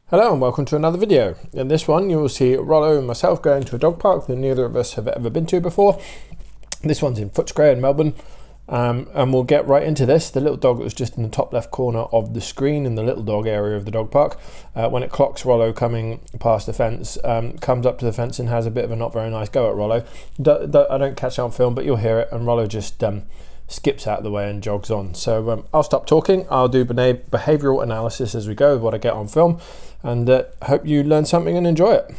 Hello and welcome to another video. In this one you will see Rollo and myself going to a dog park that neither of us have ever been to before. This one's in Footscray in Melbourne, and we'll get right into this. The little dog that was just in the top left corner of the screen in the little dog area of the dog park, when it clocks Rollo coming past the fence, comes up to the fence and has a bit of a not very nice go at Rollo. I don't catch it on film, but you'll hear it, and Rollo just skips out of the way and jogs on. So I'll stop talking. I'll do behavioural analysis as we go of what I get on film, and hope you learn something and enjoy it.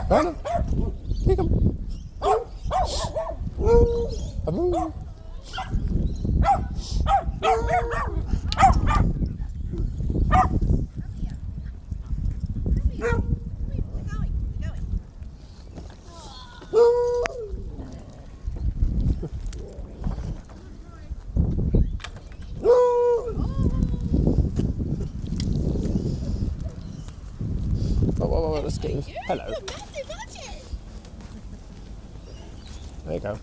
Rollo, kick him. Oh, let's get him. Hello. There you go.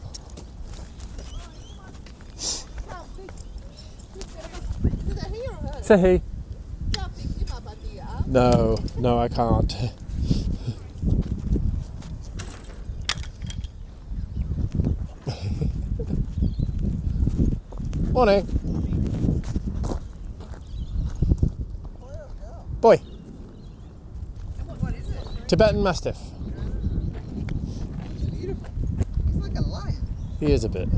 Say hey. No, I can't. Morning. Boy. What is it? Tibetan Mastiff. Beautiful. He's like a lion. He is a bit.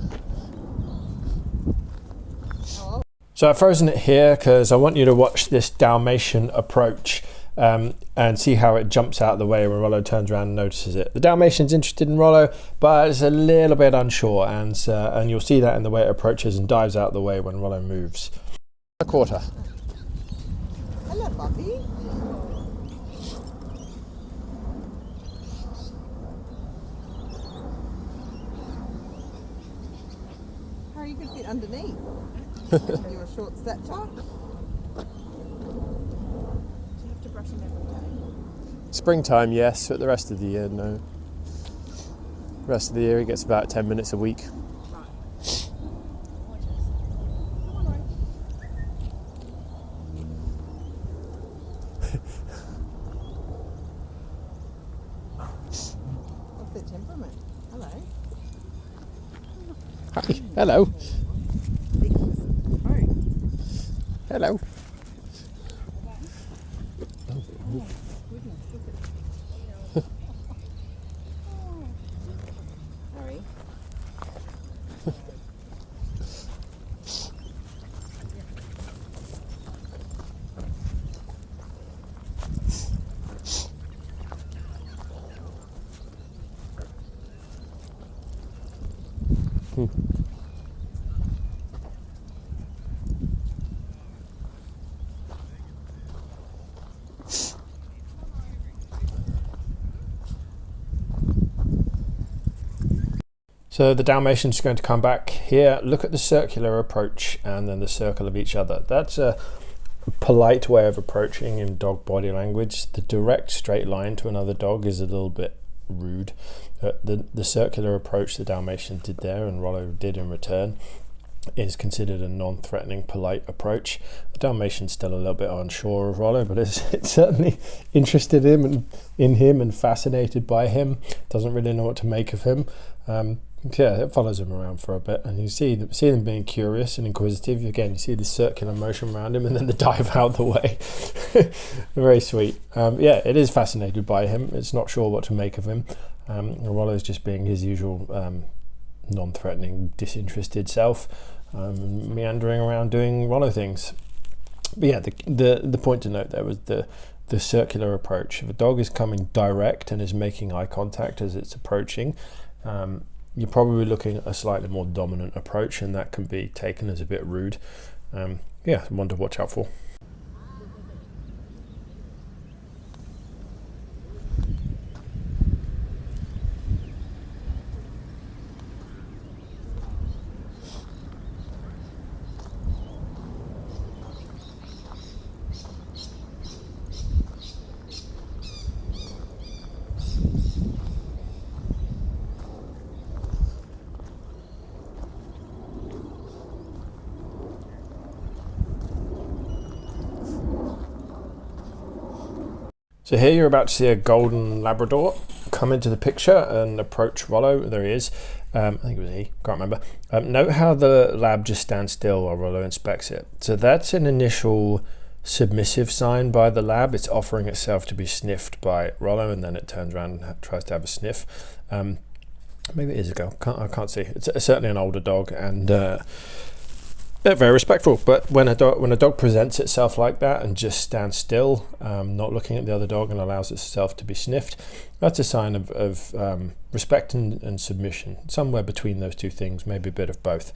Oh. So I've frozen it here because I want you to watch this Dalmatian approach and see how it jumps out of the way when Rollo turns around and notices it. The Dalmatian's interested in Rollo, but it's a little bit unsure, and you'll see that in the way it approaches and dives out of the way when Rollo moves. A quarter. Hello, puppy. How are you going to fit underneath? You're a short stature. Do you have to brush him every day? Springtime, yes, but the rest of the year, no. The rest of the year he gets about 10 minutes a week. Right. What's their temperament? Hello. Hi, hello. Oh. Hello. Harry. So the Dalmatian's going to come back here, look at the circular approach and then the circle of each other. That's a polite way of approaching in dog body language. The direct straight line to another dog is a little bit rude. The circular approach the Dalmatian did there and Rollo did in return is considered a non-threatening, polite approach. The Dalmatian's still a little bit unsure of Rollo, but it's certainly interested in him and fascinated by him. Doesn't really know what to make of him. Yeah, it follows him around for a bit, and you see them being curious and inquisitive. Again, you see the circular motion around him and then the dive out the way. Very sweet. Yeah, it is fascinated by him. It's not sure what to make of him. Rollo's just being his usual non-threatening, disinterested self, meandering around doing Rollo things. But yeah, the point to note there was the circular approach. If a dog is coming direct and is making eye contact as it's approaching, you're probably looking at a slightly more dominant approach, and that can be taken as a bit rude. Yeah, one to watch out for. So here you're about to see a golden Labrador come into the picture and approach Rollo. There he is. I think it was he, can't remember. Note how the lab just stands still while Rollo inspects it. So that's an initial submissive sign by the lab. It's offering itself to be sniffed by Rollo, and then it turns around and tries to have a sniff. Maybe it is a girl, I can't see. It's certainly an older dog, and they're very respectful. But when a dog presents itself like that and just stands still, not looking at the other dog, and allows itself to be sniffed, that's a sign of respect and submission. Somewhere between those two things, maybe a bit of both.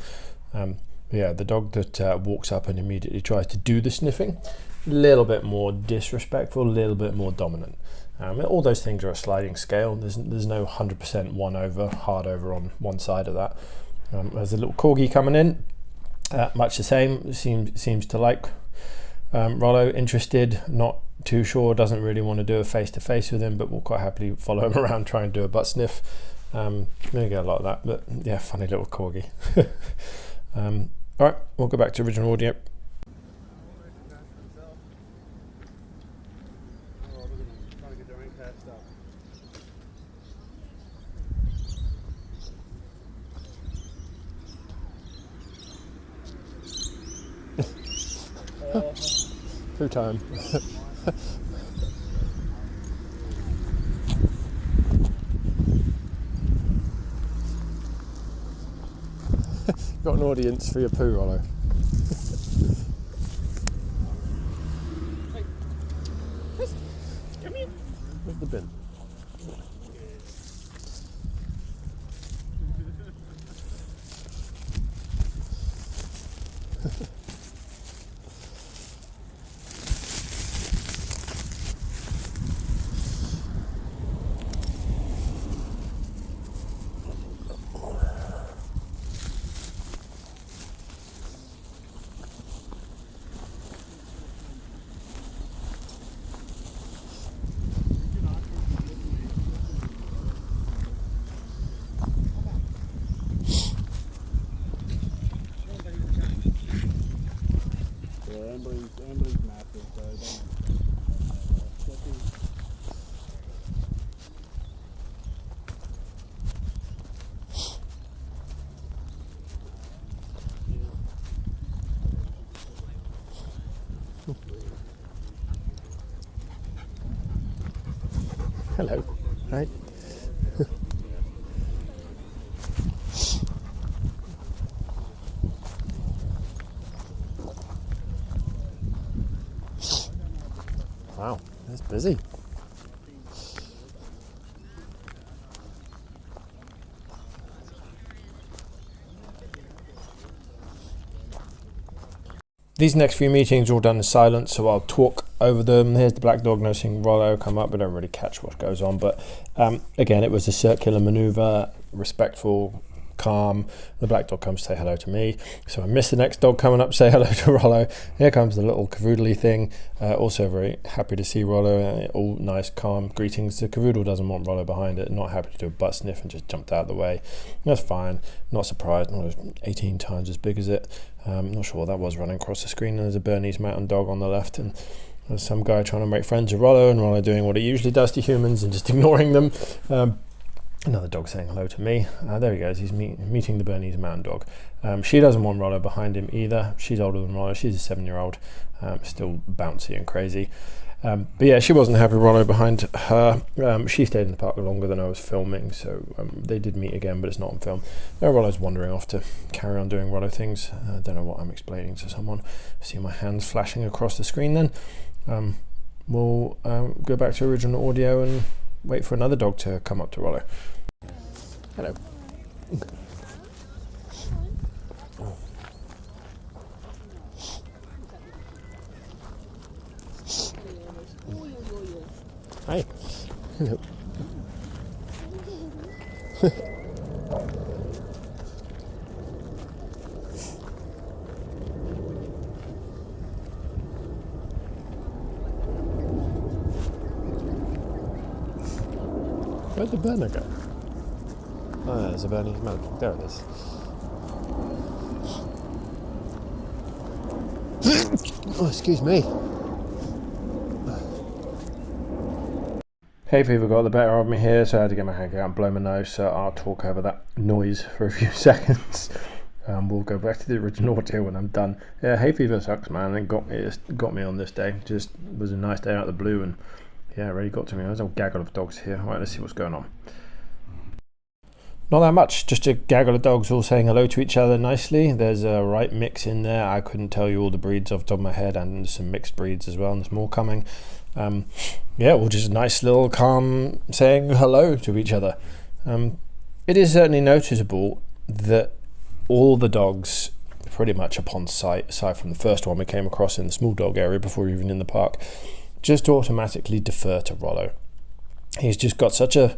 Yeah, the dog that walks up and immediately tries to do the sniffing, a little bit more disrespectful, a little bit more dominant. All those things are a sliding scale. There's no 100% one over, hard over on one side of that. There's a little corgi coming in, much the same. Seems to like Rollo, interested, not too sure, doesn't really want to do a face-to-face with him, but will quite happily follow him around, try and do a butt sniff. There you go, a lot of that, but yeah, funny little corgi. All right, we'll go back to original audio. Poo time. Got an audience for your poo, Rollo. Hey, Chris, come here. Where's the bin? Ambly's massive, so Hello. Right. Wow, that's busy. These next few meetings are all done in silence, so I'll talk over them. Here's the black dog noticing Rollo come up. We don't really catch what goes on, but again, it was a circular maneuver, respectful, calm. The black dog comes to say hello to me, so I miss the next dog coming up to say hello to Rollo. Here comes the little cavoodly thing. Also very happy to see Rollo. All nice, calm greetings. The cavoodle doesn't want Rollo behind it. Not happy to do a butt sniff and just jumped out of the way. That's fine. Not surprised. Not 18 times as big as it. Not sure what that was running across the screen. And there's a Bernese mountain dog on the left, and there's some guy trying to make friends with Rollo, and Rollo doing what he usually does to humans and just ignoring them. Another dog saying hello to me. There he goes. He's meeting the Bernese mountain dog. She doesn't want Rollo behind him either. She's older than Rollo. She's a 7-year-old, still bouncy and crazy. But yeah, she wasn't happy with Rollo behind her. She stayed in the park longer than I was filming, so they did meet again, but it's not on film. Now Rollo's wandering off to carry on doing Rollo things. I don't know what I'm explaining to someone. See my hands flashing across the screen then. We'll go back to original audio and wait for another dog to come up to Rollo. Hello. Hi. Hello. Where'd the burner go? Oh, there's a Bernese mountain. There it is. Oh, excuse me. hay fever got the better of me here, so I had to get my hand out and blow my nose, so I'll talk over that noise for a few seconds. We'll go back to the original audio when I'm done. Yeah, hay fever sucks, man. It got me on this day. Just was a nice day out of the blue, and yeah, it really got to me. There's a gaggle of dogs here. Right, let's see what's going on. Not that much, just a gaggle of dogs all saying hello to each other nicely. There's a right mix in there. I couldn't tell you all the breeds off the top of my head, and there's some mixed breeds as well, and there's more coming. Yeah, all just a nice little calm saying hello to each other. It is certainly noticeable that all the dogs, pretty much upon sight, aside from the first one we came across in the small dog area before even in the park, just automatically defer to Rollo. He's just got such a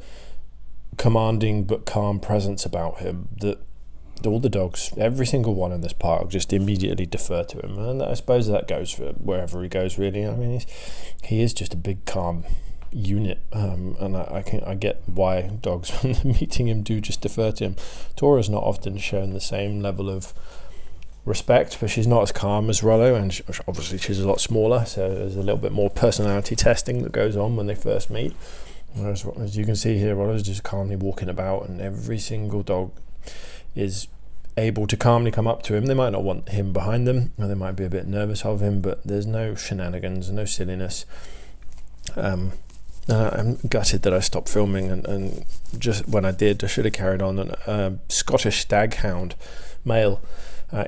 commanding but calm presence about him that all the dogs, every single one in this park, just immediately defer to him, and I suppose that goes for wherever he goes, really. I mean, he is just a big calm unit, and I get why dogs when they're meeting him do just defer to him. Tora's not often shown the same level of respect, but she's not as calm as Rollo, and obviously she's a lot smaller, so there's a little bit more personality testing that goes on when they first meet. Whereas, as you can see here, Rollo's just calmly walking about, and every single dog is able to calmly come up to him. They might not want him behind them, or they might be a bit nervous of him, but there's no shenanigans, no silliness. I'm gutted that I stopped filming, and just when I did, I should have carried on. And Scottish staghound male,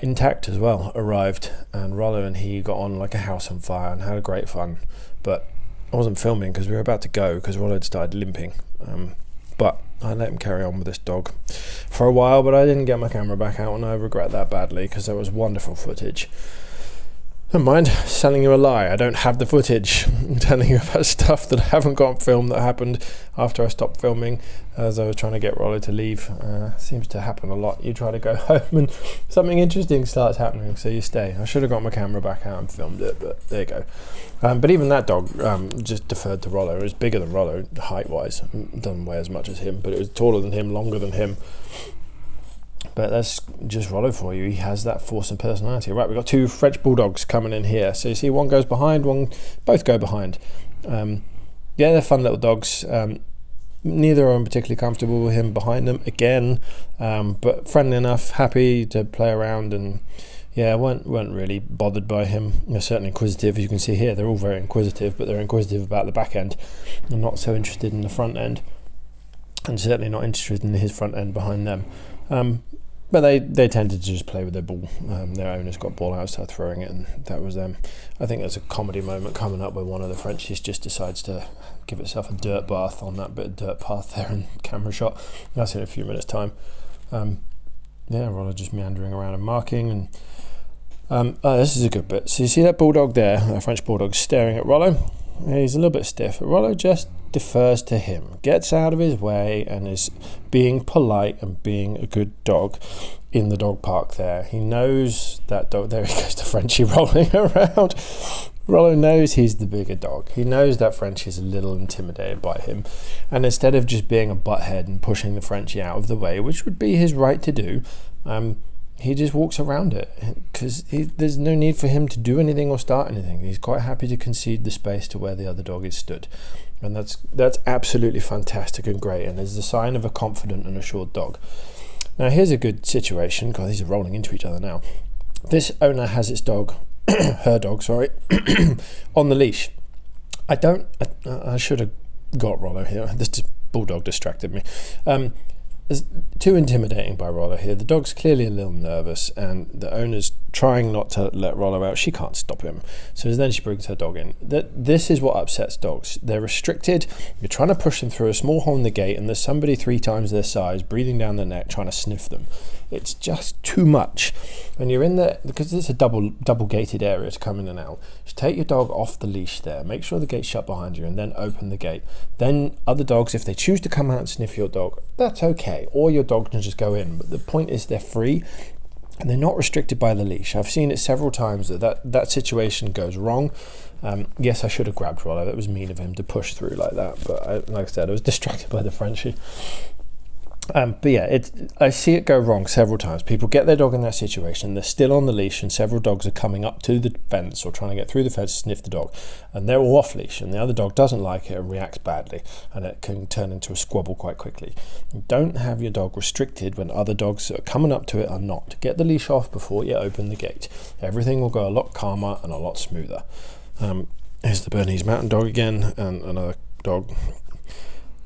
intact as well, arrived, and Rollo and he got on like a house on fire and had great fun. But I wasn't filming because we were about to go because Rollo had started limping, but I let him carry on with this dog for a while, but I didn't get my camera back out, and I regret that badly because there was wonderful footage. Don't mind telling you a lie, I don't have the footage. I'm telling you about stuff that I haven't got filmed that happened after I stopped filming as I was trying to get Rollo to leave. Seems to happen a lot. You try to go home and something interesting starts happening, so you stay. I should have got my camera back out and filmed it, but there you go. But even that dog just deferred to Rollo. It was bigger than Rollo height-wise. Doesn't weigh as much as him, but it was taller than him, longer than him. But that's just Rollo for you. He has that force and personality. Right, we've got two French bulldogs coming in here. So you see one goes behind, both go behind. Yeah, they're fun little dogs. Neither are particularly comfortable with him behind them again, but friendly enough, happy to play around, and yeah, weren't really bothered by him. They're certainly inquisitive, as you can see here. They're all very inquisitive, but they're inquisitive about the back end and not so interested in the front end, and certainly not interested in his front end behind them. But they tended to just play with their ball. Their owners got ball out, started throwing it, and that was them. I think there's a comedy moment coming up where one of the Frenchies just decides to give itself a dirt bath on that bit of dirt path there in camera shot. That's in a few minutes' time. Yeah, Rollo just meandering around and marking. And this is a good bit. So you see that bulldog there, that French bulldog, staring at Rollo? He's a little bit stiff, but Rollo just defers to him, gets out of his way, and is being polite and being a good dog in the dog park there. He knows that dog. There he goes, the Frenchie rolling around. Rollo knows he's the bigger dog. He knows that Frenchie's a little intimidated by him, and instead of just being a butthead and pushing the Frenchie out of the way, which would be his right to do, he just walks around it because there's no need for him to do anything or start anything. He's quite happy to concede the space to where the other dog is stood, and that's absolutely fantastic and great, and is the sign of a confident and assured dog. Now here's a good situation. God, these are rolling into each other now. This owner has its dog, her dog, sorry, on the leash. I should have got Rollo here. This bulldog distracted me. It's too intimidating by Rollo here. The dog's clearly a little nervous, and the owner's trying not to let Rollo out. She can't stop him, so then she brings her dog in. This is what upsets dogs. They're restricted. You're trying to push them through a small hole in the gate, and there's somebody 3 times their size breathing down their neck trying to sniff them. It's just too much. When you're in there, because it's a double gated area to come in and out, just take your dog off the leash there, make sure the gate's shut behind you, and then open the gate. Then other dogs, if they choose to come out and sniff your dog, that's okay, or your dog can just go in. But the point is they're free and they're not restricted by the leash. I've seen it several times that situation goes wrong. Yes, I should have grabbed Rollo. That was mean of him to push through like that, but like I said, I was distracted by the Frenchie. But yeah, I see it go wrong several times. People get their dog in that situation, they're still on the leash, and several dogs are coming up to the fence or trying to get through the fence to sniff the dog, and they're all off leash, and the other dog doesn't like it and reacts badly, and it can turn into a squabble quite quickly. Don't have your dog restricted when other dogs that are coming up to it are not. Get the leash off before you open the gate. Everything will go a lot calmer and a lot smoother. Here's the Bernese Mountain Dog again, and another dog.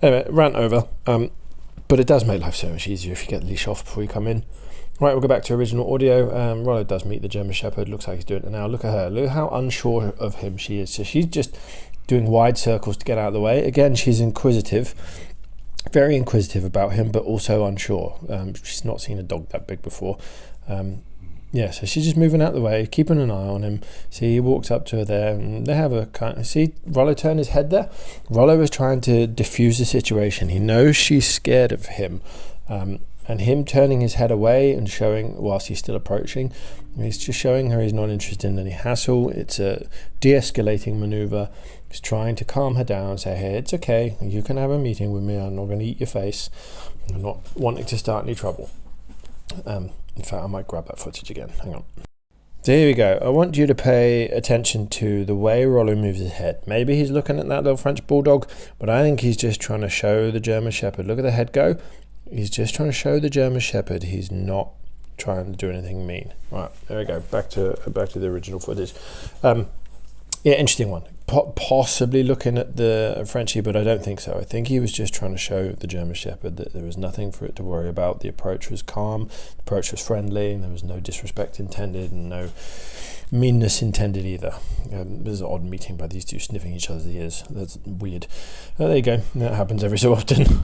Anyway, rant over. But it does make life so much easier if you get the leash off before you come in. Right, we'll go back to original audio. Rollo does meet the German Shepherd. Looks like he's doing it now. Look at her. Look how unsure of him she is. So she's just doing wide circles to get out of the way. Again, she's inquisitive. Very inquisitive about him, but also unsure. She's not seen a dog that big before. Yeah, so she's just moving out of the way, keeping an eye on him. See, he walks up to her there, and they have a kind of, see Rollo turn his head there? Rollo is trying to diffuse the situation. He knows she's scared of him. And him turning his head away and showing, whilst he's still approaching, he's just showing her he's not interested in any hassle. It's a de-escalating maneuver. He's trying to calm her down, say, hey, it's okay, you can have a meeting with me, I'm not going to eat your face. I'm not wanting to start any trouble. In fact, I might grab that footage again. Hang on. So here we go. I want you to pay attention to the way Rollo moves his head. Maybe he's looking at that little French bulldog, but I think he's just trying to show the German Shepherd. Look at the head go. He's just trying to show the German Shepherd he's not trying to do anything mean. Right, there we go. Back to the original footage. Yeah, interesting one. Possibly looking at the Frenchie, but I don't think so. I think he was just trying to show the German Shepherd that there was nothing for it to worry about. The approach was calm, the approach was friendly, and there was no disrespect intended and no meanness intended either. There's an odd meeting by these two sniffing each other's ears. That's weird. There you go. That happens every so often.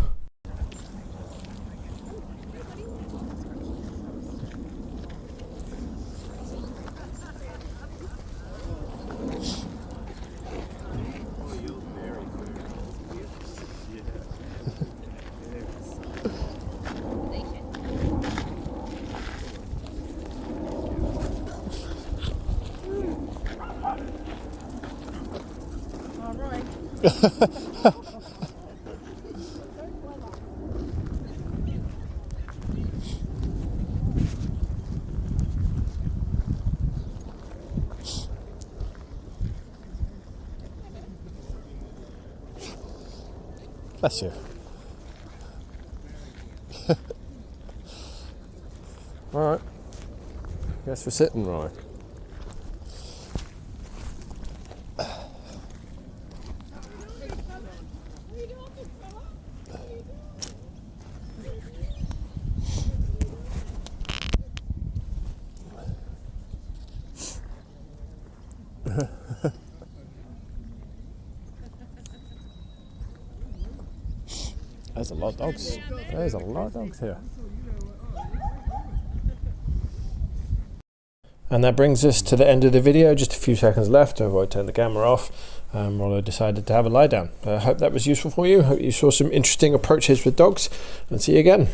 Bless you. Alright. Guess we're sitting right. There's a lot of dogs. There's a lot of dogs here. And that brings us to the end of the video. Just a few seconds left before I turn the camera off. Rollo decided to have a lie down. I hope that was useful for you. Hope you saw some interesting approaches with dogs, and see you again.